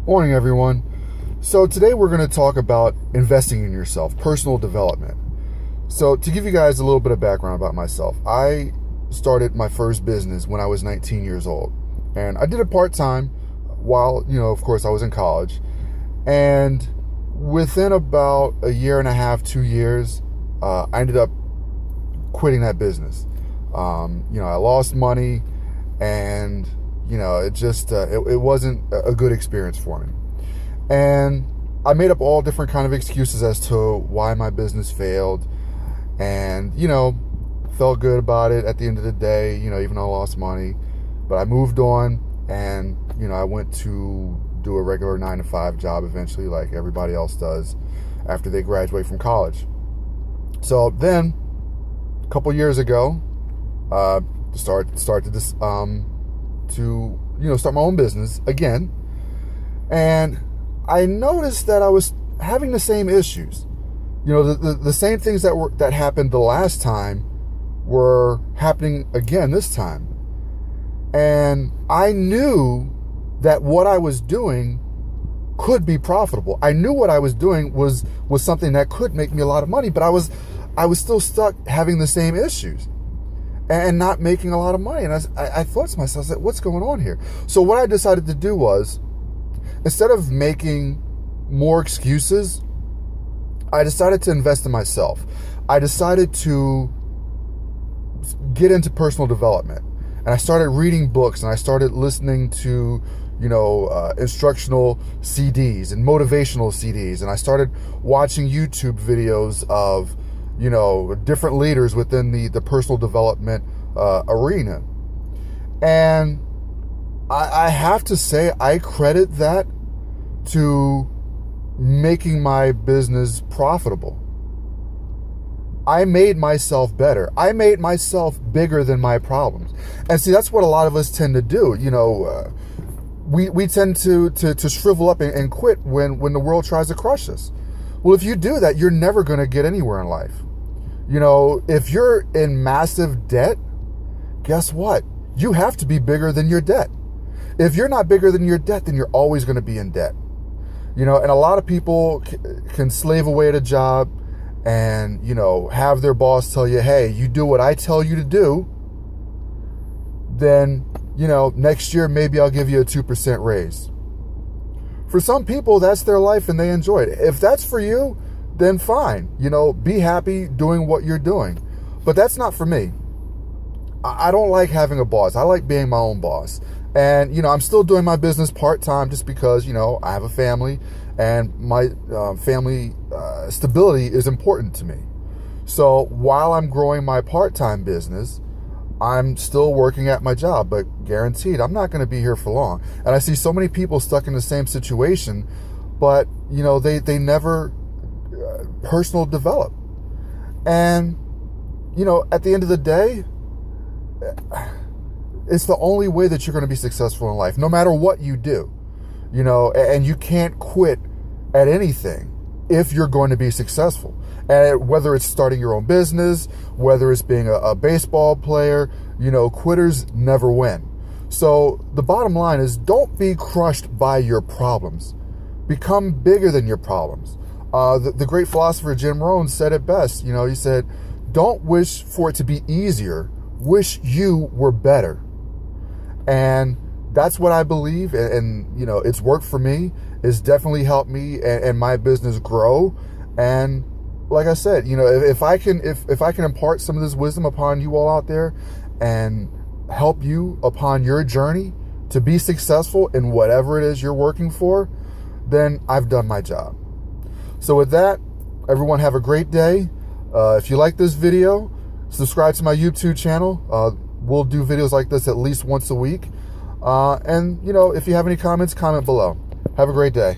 Morning, everyone. So today we're going to talk about investing in yourself, personal development. So to give you guys a little bit of background about myself, I started my first business when I was 19 years old. And I did it part-time while, of course, I was in college. And within about a year and a half, 2 years, I ended up quitting that business. I lost money and it just it wasn't a good experience for me, and I made up all different kind of excuses as to why my business failed, and felt good about it at the end of the day, even though I lost money. But I moved on, and I went to do a regular 9-to-5 job eventually, like everybody else does after they graduate from college. So then a couple years ago, start my own business again, and I noticed that I was having the same issues. The same things that happened the last time were happening again this time, and I knew that what I was doing could be profitable. I knew what I was doing was something that could make me a lot of money, but I was still stuck having the same issues and not making a lot of money. And I thought to myself, what's going on here? So what I decided to do was, instead of making more excuses, I decided to invest in myself. I decided to get into personal development. And I started reading books, and I started listening to, instructional CDs and motivational CDs. And I started watching YouTube videos of different leaders within the personal development arena. And I have to say, I credit that to making my business profitable. I made myself better. I made myself bigger than my problems. And see, that's what a lot of us tend to do. We tend to shrivel up and quit when the world tries to crush us. Well, if you do that, you're never going to get anywhere in life. If you're in massive debt, guess what? You have to be bigger than your debt. If you're not bigger than your debt, then you're always going to be in debt. And a lot of people can slave away at a job and, have their boss tell you, hey, you do what I tell you to do, then, next year, maybe I'll give you a 2% raise. For some people, that's their life and they enjoy it. If that's for you, then fine, be happy doing what you're doing. But that's not for me. I don't like having a boss. I like being my own boss. And, I'm still doing my business part-time just because, I have a family, and my family stability is important to me. So while I'm growing my part-time business, I'm still working at my job, but guaranteed I'm not going to be here for long. And I see so many people stuck in the same situation, but, they never personal develop. And at the end of the day, it's the only way that you're going to be successful in life, no matter what you do. And you can't quit at anything if you're going to be successful. And whether it's starting your own business, whether it's being a baseball player, quitters never win. So the bottom line is, don't be crushed by your problems. Become bigger than your problems. The great philosopher Jim Rohn said it best. He said, don't wish for it to be easier, wish you were better. And that's what I believe, and it's worked for me. It's definitely helped me and my business grow. And like I said, if I can impart some of this wisdom upon you all out there and help you upon your journey to be successful in whatever it is you're working for, then I've done my job. So with that, everyone have a great day. If you like this video, subscribe to my YouTube channel. We'll do videos like this at least once a week. And if you have any comments, comment below. Have a great day.